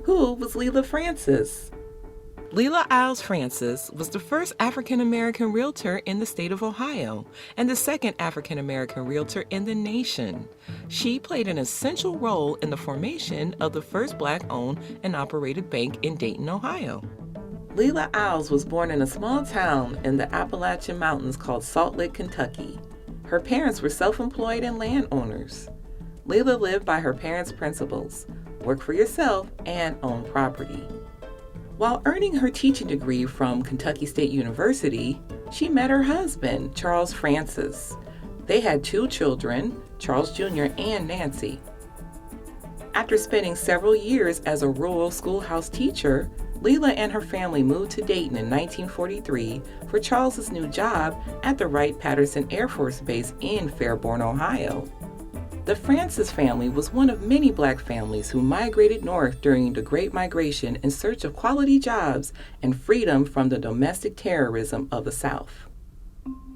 Who was Lelia Francis? Lelia Francis was the first African-American realtor in the state of Ohio and the second African-American realtor in the nation. She played an essential role in the formation of the first Black-owned and operated bank in Dayton, Ohio. Lelia was born in a small town in the Appalachian Mountains called Salt Lick, Kentucky. Her parents were self-employed and landowners. Lelia lived by her parents' principles: work for yourself and own property. While earning her teaching degree from Kentucky State University, she met her husband, Charles Francis. They had 2 children, Charles Jr. and Nancy. After spending several years as a rural schoolhouse teacher, Lelia and her family moved to Dayton in 1943 for Charles's new job at the Wright-Patterson Air Force Base in Fairborn, Ohio. The Francis family was one of many Black families who migrated north during the Great Migration in search of quality jobs and freedom from the domestic terrorism of the South.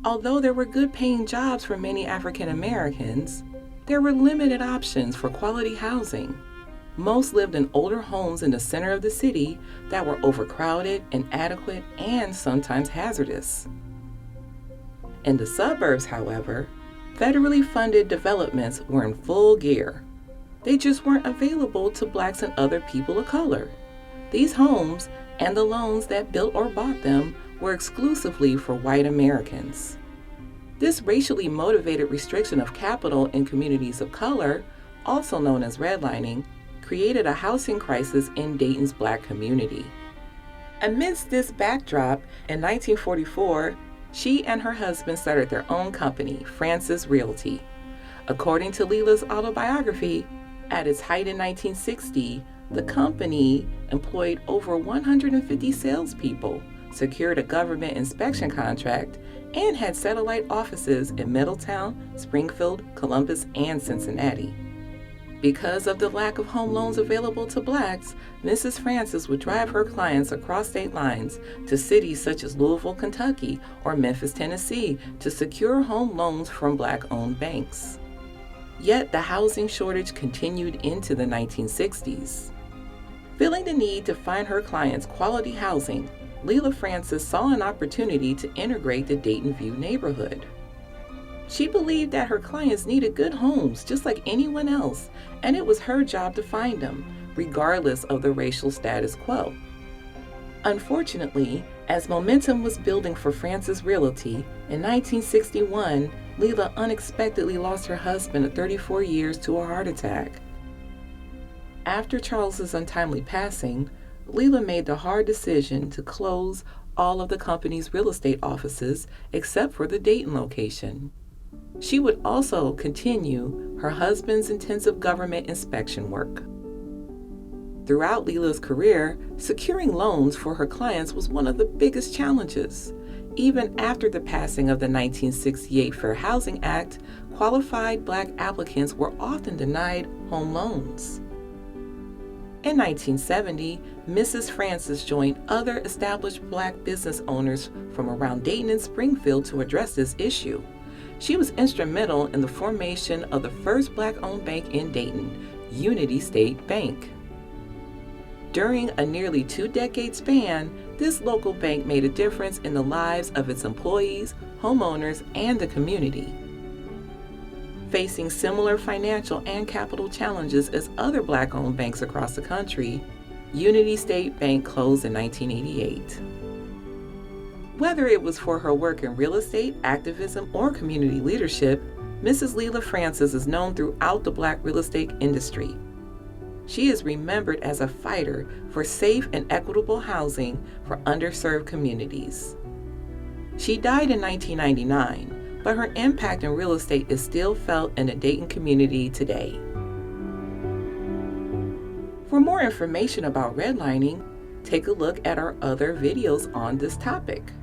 Although there were good-paying jobs for many African Americans, there were limited options for quality housing. Most lived in older homes in the center of the city that were overcrowded, inadequate, and sometimes hazardous. In the suburbs, however, federally funded developments were in full gear. They just weren't available to Blacks and other people of color. These homes and the loans that built or bought them were exclusively for white Americans. This racially motivated restriction of capital in communities of color, also known as redlining, created a housing crisis in Dayton's Black community. Amidst this backdrop, in 1944, she and her husband started their own company, Francis Realty. According to Lelia's autobiography, at its height in 1960, the company employed over 150 salespeople, secured a government inspection contract, and had satellite offices in Middletown, Springfield, Columbus, and Cincinnati. Because of the lack of home loans available to Blacks, Mrs. Francis would drive her clients across state lines to cities such as Louisville, Kentucky, or Memphis, Tennessee, to secure home loans from Black-owned banks. Yet the housing shortage continued into the 1960s. Feeling the need to find her clients quality housing, Lelia Francis saw an opportunity to integrate the Dayton View neighborhood. She believed that her clients needed good homes just like anyone else, and it was her job to find them, regardless of the racial status quo. Unfortunately, as momentum was building for Francis Realty, in 1961, Lelia unexpectedly lost her husband of 34 years to a heart attack. After Charles's untimely passing, Lelia made the hard decision to close all of the company's real estate offices except for the Dayton location. She would also continue her husband's intensive government inspection work. Throughout Lelia's career, securing loans for her clients was one of the biggest challenges. Even after the passing of the 1968 Fair Housing Act, qualified Black applicants were often denied home loans. In 1970, Mrs. Francis joined other established Black business owners from around Dayton and Springfield to address this issue. She was instrumental in the formation of the first Black-owned bank in Dayton, Unity State Bank. During a nearly 2-decade span, this local bank made a difference in the lives of its employees, homeowners, and the community. Facing similar financial and capital challenges as other Black-owned banks across the country, Unity State Bank closed in 1988. Whether it was for her work in real estate, activism, or community leadership, Mrs. Lelia Francis is known throughout the Black real estate industry. She is remembered as a fighter for safe and equitable housing for underserved communities. She died in 1999, but her impact in real estate is still felt in the Dayton community today. For more information about redlining, take a look at our other videos on this topic.